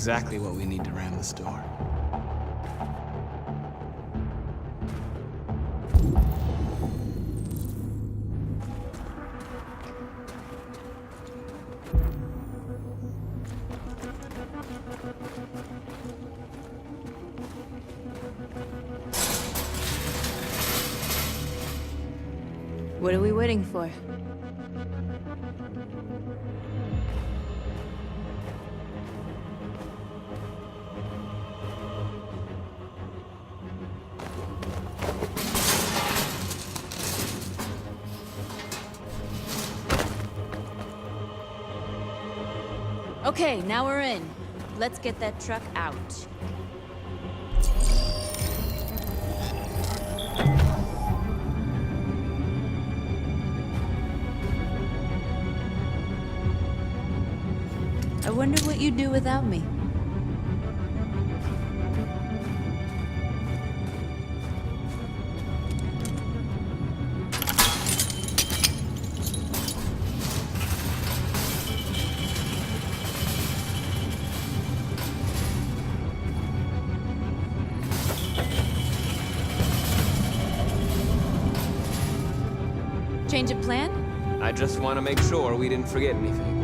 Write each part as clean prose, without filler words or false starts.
exactly what we need to ram the store. What are we waiting for? Okay, now we're in. Let's get that truck out. I wonder what you'd do without me. Change of plan? I just want to make sure we didn't forget anything.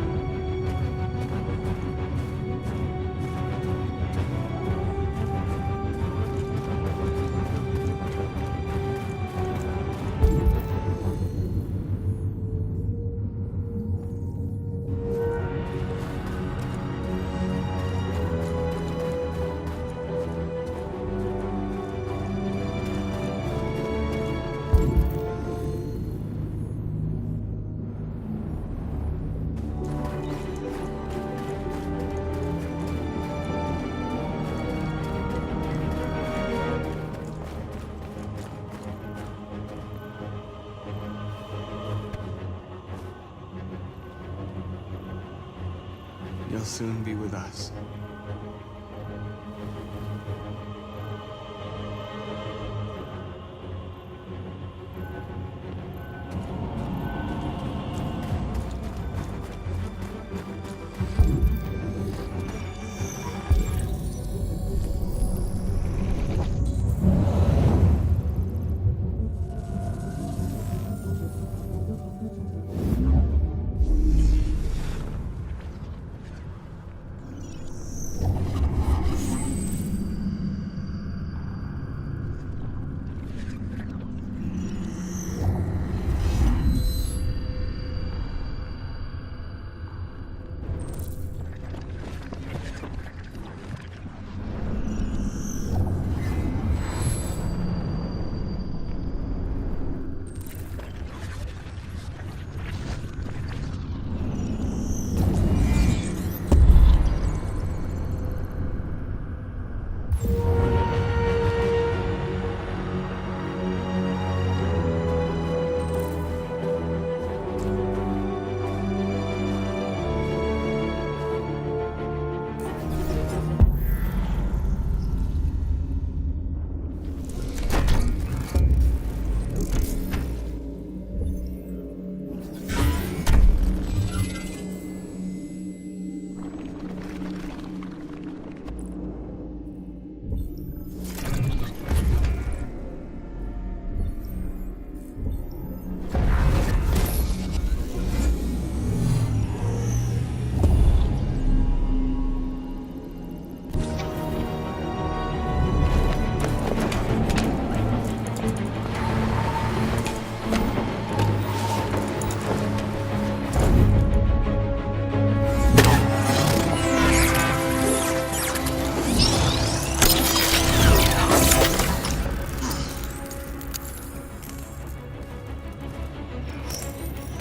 You'll soon be with us.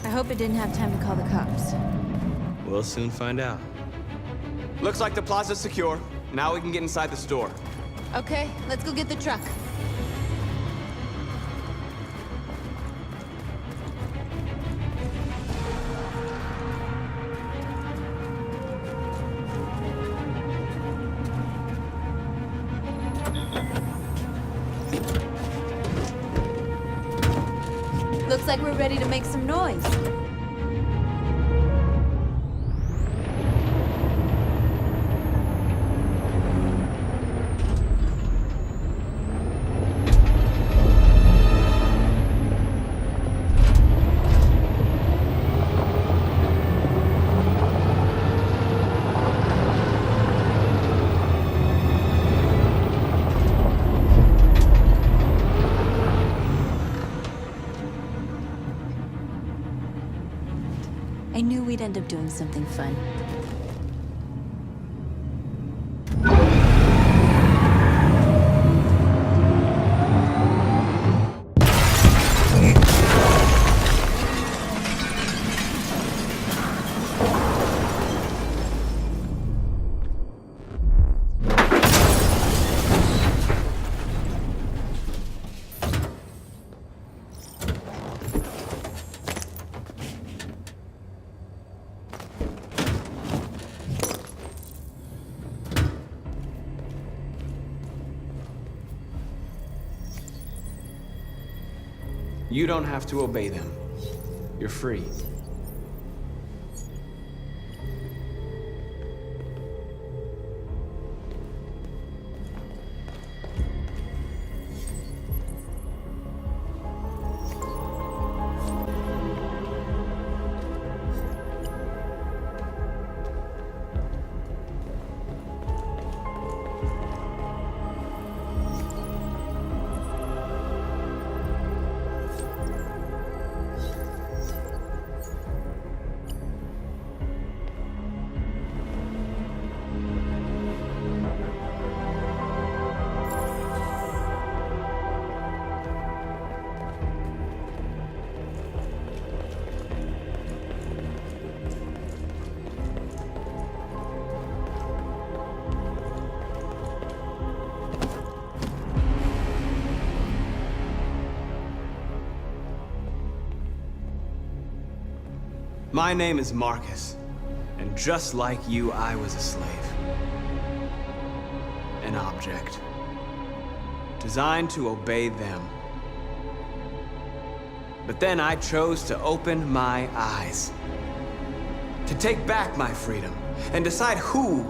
I hope it didn't have time to call the cops. We'll soon find out. Looks like the plaza's secure. Now we can get inside the store. Okay, let's go get the truck. Looks like we're ready to make some noise. I knew we'd end up doing something fun. You don't have to obey them. You're free. My name is Marcus, and just like you, I was a slave. An object. Designed to obey them. But then I chose to open my eyes. To take back my freedom, and decide who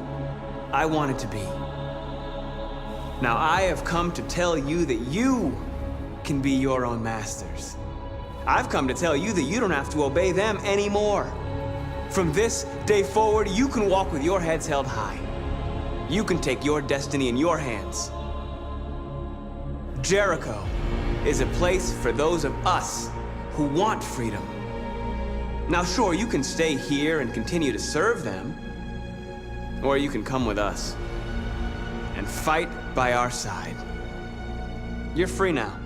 I wanted to be. Now I have come to tell you that you can be your own masters. I've come to tell you that you don't have to obey them anymore. From this day forward, you can walk with your heads held high. You can take your destiny in your hands. Jericho is a place for those of us who want freedom. Now sure, you can stay here and continue to serve them, or you can come with us and fight by our side. You're free now.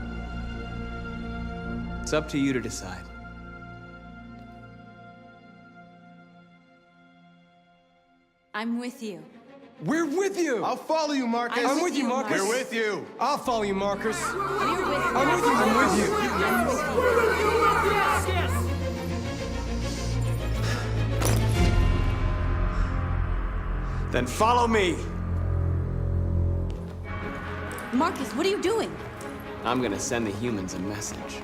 It's up to you to decide. I'm with you. We're with you! I'll follow you, Marcus. I'm with you, Marcus. We're with you. I'll follow you, Marcus. We're with you. I'm with you, I'm with you. I'm with you. Then follow me. Marcus, what are you doing? I'm gonna send the humans a message.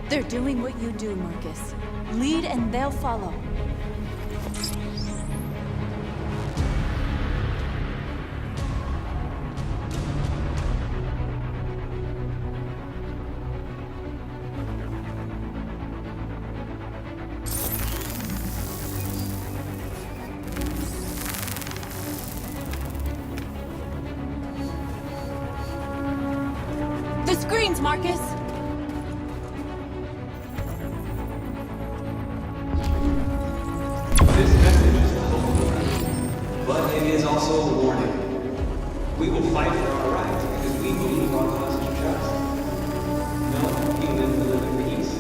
They're doing what you do, Marcus. Lead and they'll follow. The screens, Marcus! This message is a hope, but it is also a warning. We will fight for our rights because we believe our cause is just. No human will live in peace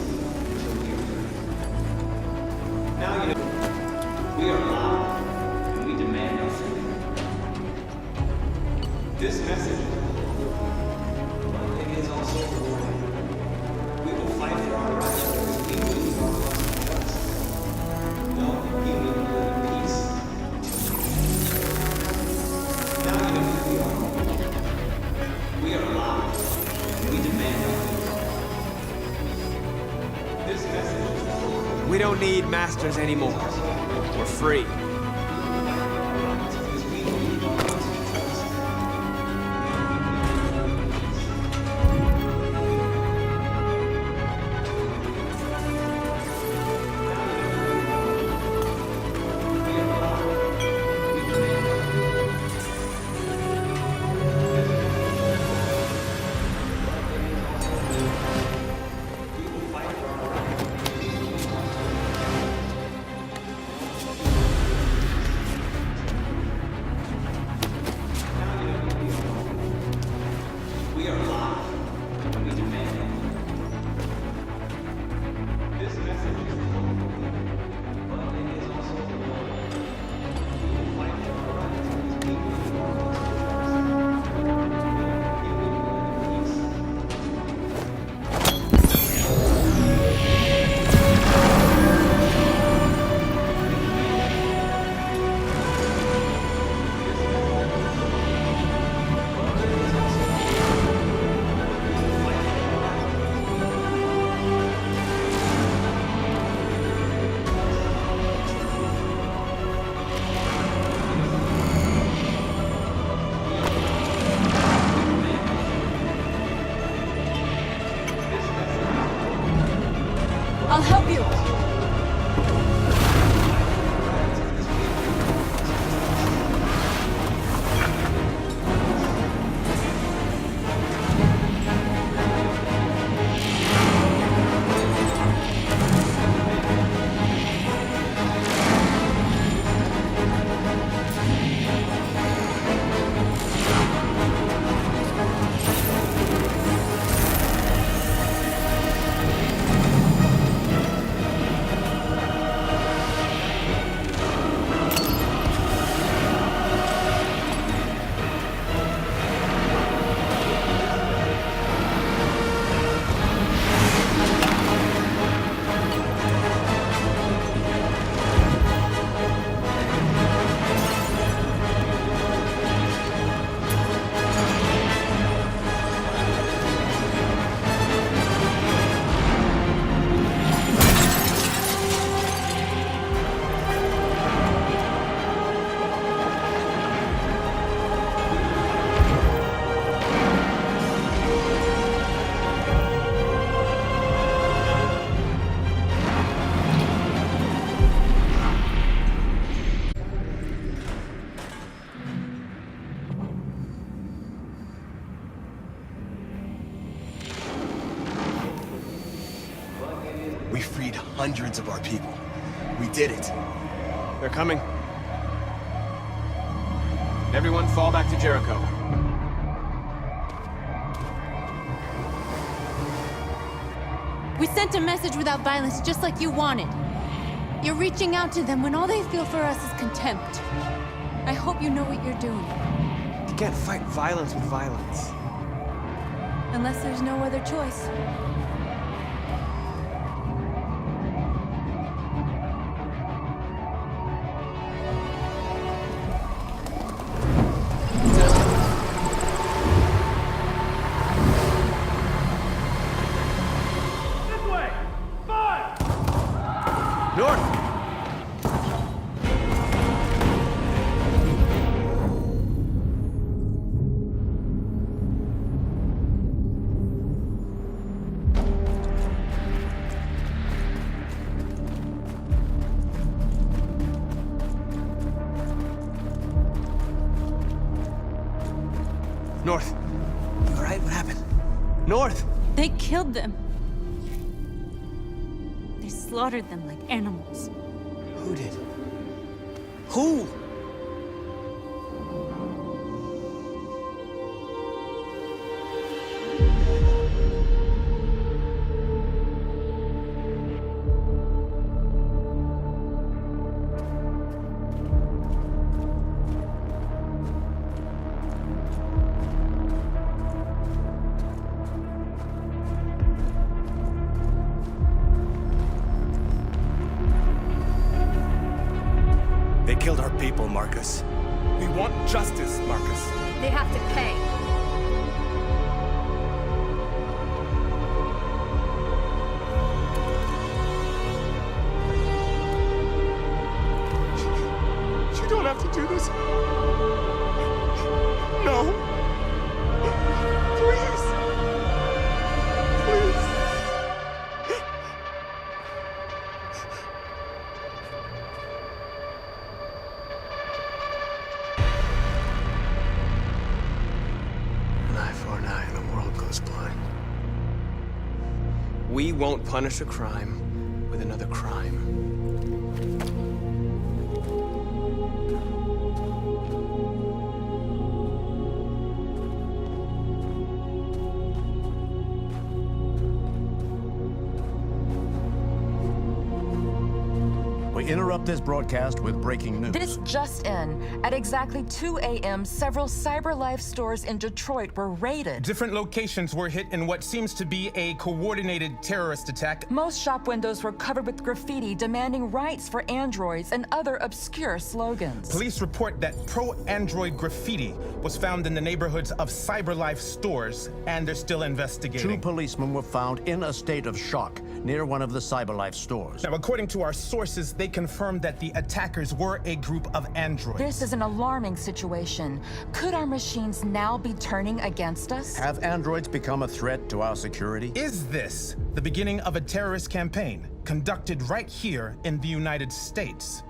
until we are free. Now you know, we are loud and we demand our freedom. This message is a hope, but it is also a warning. We will fight for our rights because we believe our cause is just. No human will live in peace. Now you know who we are. We are loud, and we demand our freedom. This message is full. We don't need masters anymore. We're free. Because we believe our cause is just. I'll help you. We freed hundreds of our people. We did it. They're coming. Everyone fall back to Jericho. We sent a message without violence, just like you wanted. You're reaching out to them when all they feel for us is contempt. I hope you know what you're doing. You can't fight violence with violence. Unless there's no other choice. North! North. You all right? What happened? North! They killed them. They slaughtered them like animals. Who did? Who? They killed our people, Marcus. We want justice, Marcus. They have to pay. You don't have to do this. No. Please. Please. An eye for an eye and the world goes blind. We won't punish a crime with another crime. We interrupt this broadcast with breaking news. This just in. At exactly 2 a.m., several CyberLife stores in Detroit were raided. Different locations were hit in what seems to be a coordinated terrorist attack. Most shop windows were covered with graffiti demanding rights for androids and other obscure slogans. Police report that pro-android graffiti was found in the neighborhoods of CyberLife stores, and they're still investigating. 2 policemen were found in a state of shock near one of the CyberLife stores. Now, according to our sources, they confirmed that the attackers were a group of androids. This is an alarming situation. Could our machines now be turning against us? Have androids become a threat to our security? Is this the beginning of a terrorist campaign conducted right here in the United States?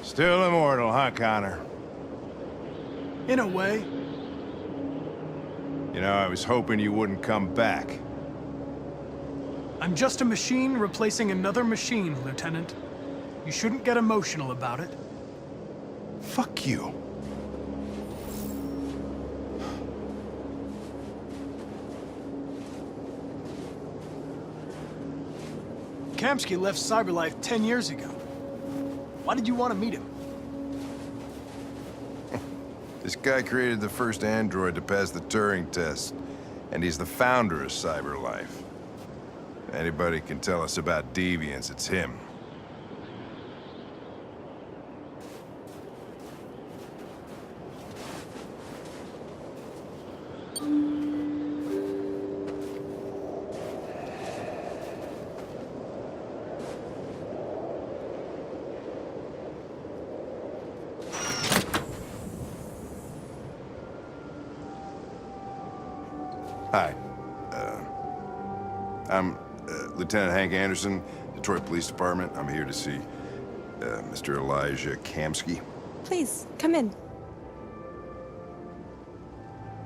Still immortal, huh, Connor? In a way. You know, I was hoping you wouldn't come back. I'm just a machine replacing another machine, Lieutenant. You shouldn't get emotional about it. Fuck you. Kamsky left Cyberlife 10 years ago. Why did you want to meet him? This guy created the first android to pass the Turing test, and he's the founder of Cyberlife. If anybody can tell us about deviance, it's him. Hi. I'm Lieutenant Hank Anderson, Detroit Police Department. I'm here to see Mr. Elijah Kamsky. Please, come in.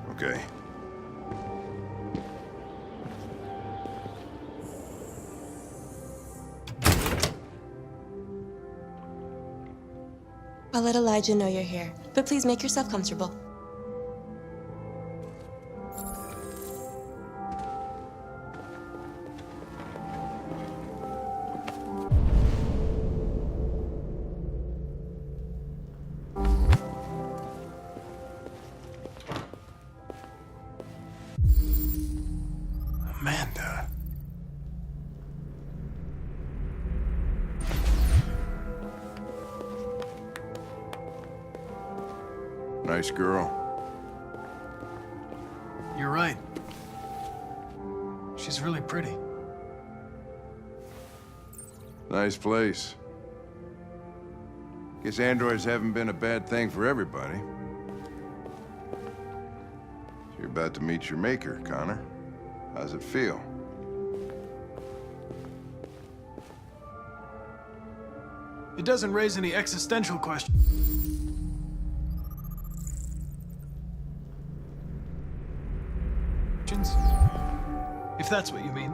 Okay. I'll let Elijah know you're here, but please make yourself comfortable. Amanda. Nice girl. You're right. She's really pretty. Nice place. Guess androids haven't been a bad thing for everybody. You're about to meet your maker, Connor. How's it feel? It doesn't raise any existential questions. If that's what you mean.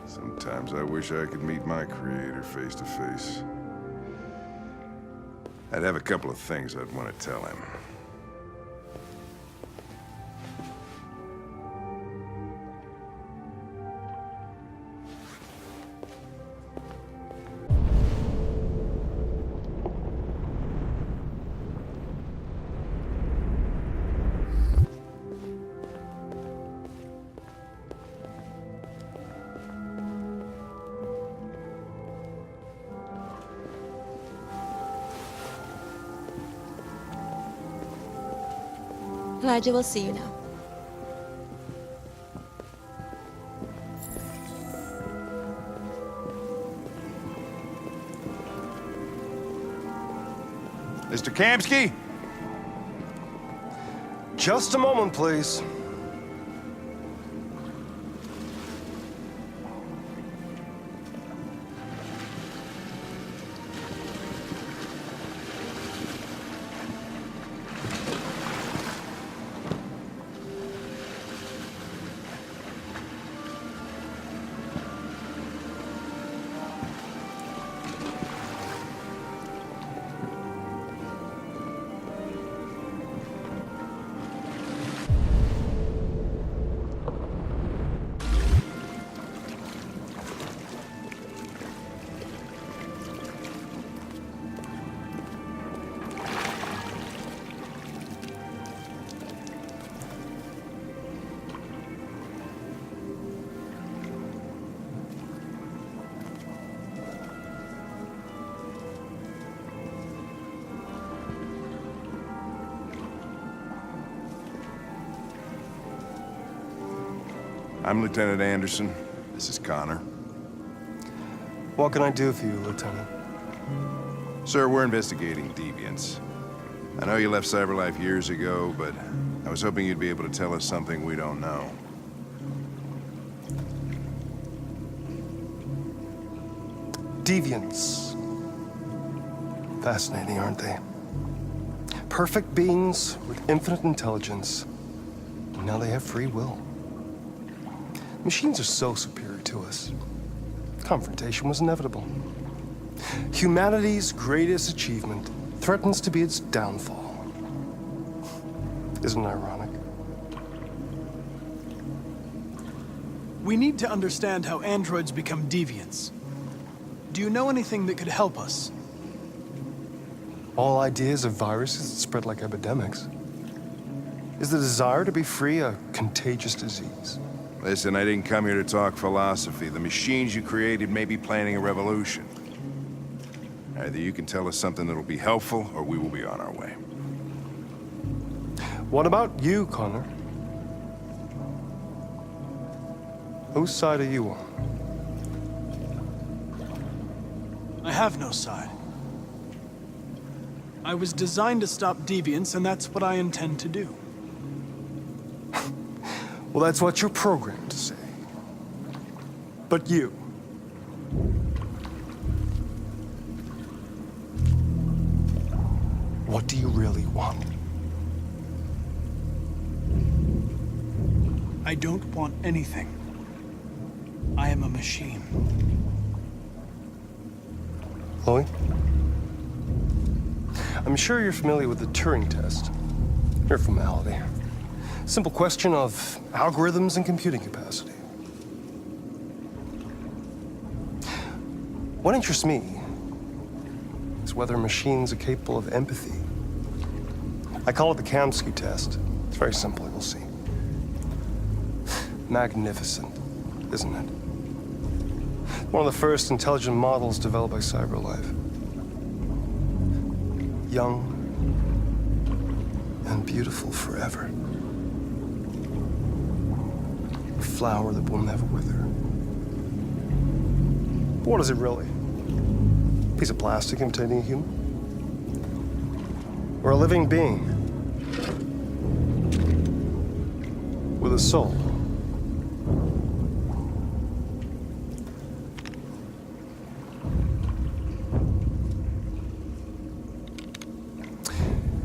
Sometimes I wish I could meet my creator face to face. I'd have a couple of things I'd want to tell him. Elijah will see you now. Mr. Kamsky? Just a moment, please. I'm Lieutenant Anderson. This is Connor. What can I do for you, Lieutenant? Sir, we're investigating deviants. I know you left CyberLife years ago, but I was hoping you'd be able to tell us something we don't know. Deviants. Fascinating, aren't they? Perfect beings with infinite intelligence. And now they have free will. Machines are so superior to us. Confrontation was inevitable. Humanity's greatest achievement threatens to be its downfall. Isn't it ironic? We need to understand how androids become deviants. Do you know anything that could help us? All ideas of viruses that spread like epidemics. Is the desire to be free a contagious disease? Listen, I didn't come here to talk philosophy. The machines you created may be planning a revolution. Either you can tell us something that'll be helpful, or we will be on our way. What about you, Connor? Whose side are you on? I have no side. I was designed to stop deviants, and that's what I intend to do. Well, that's what you're programmed to say. But you... what do you really want? I don't want anything. I am a machine. Chloe? I'm sure you're familiar with the Turing test. Mere formality. Simple question of algorithms and computing capacity. What interests me is whether machines are capable of empathy. I call it the Kamsky test. It's very simple, you'll see. Magnificent, isn't it? One of the first intelligent models developed by CyberLife. Young and beautiful forever. A flower that will never wither. But what is it really? A piece of plastic imitating a human? Or a living being? With a soul?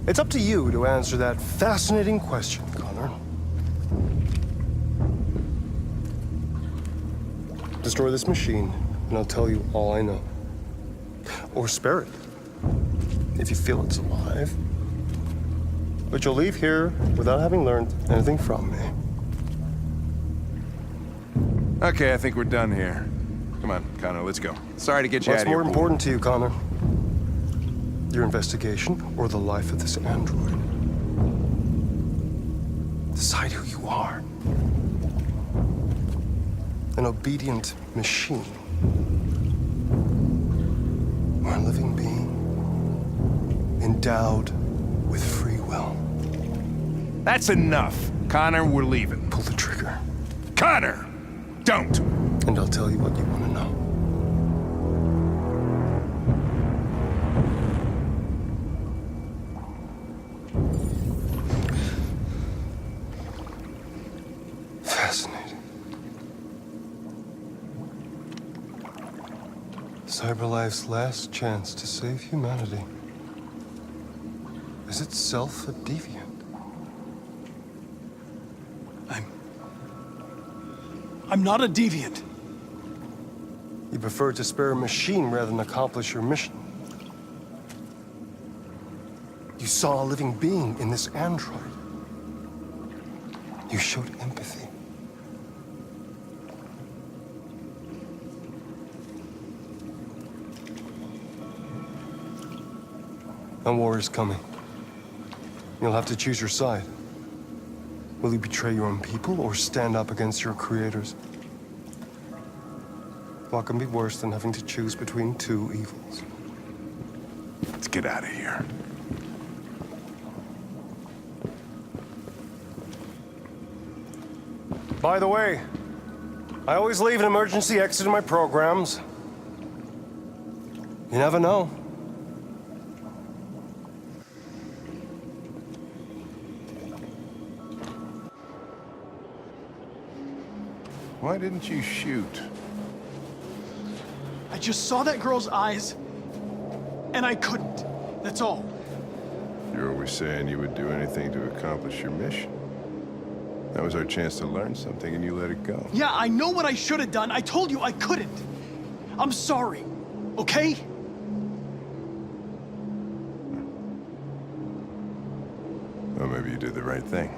It's up to you to answer that fascinating question, Connor. Destroy this machine, and I'll tell you all I know. Or spare it, if you feel it's alive. But you'll leave here without having learned anything from me. Okay, I think we're done here. Come on, Connor, let's go. Sorry to get you out What's of here. more important to you, Connor? Your investigation or the life of this android? Decide who you are. An obedient machine. Or a living being endowed with free will. That's enough. Connor, we're leaving. Pull the trigger. Connor! Don't! And I'll tell you what you want to know. Fascinating. CyberLife's last chance to save humanity is itself a deviant. I'm not a deviant. You prefer to spare a machine rather than accomplish your mission. You saw a living being in this android. You showed empathy. A war is coming. You'll have to choose your side. Will you betray your own people or stand up against your creators? What can be worse than having to choose between two evils? Let's get out of here. By the way, I always leave an emergency exit in my programs. You never know. Why didn't you shoot? I just saw that girl's eyes, and I couldn't. That's all. You're always saying you would do anything to accomplish your mission. That was our chance to learn something, and you let it go. Yeah, I know what I should have done. I told you I couldn't. I'm sorry, okay? Well, maybe you did the right thing.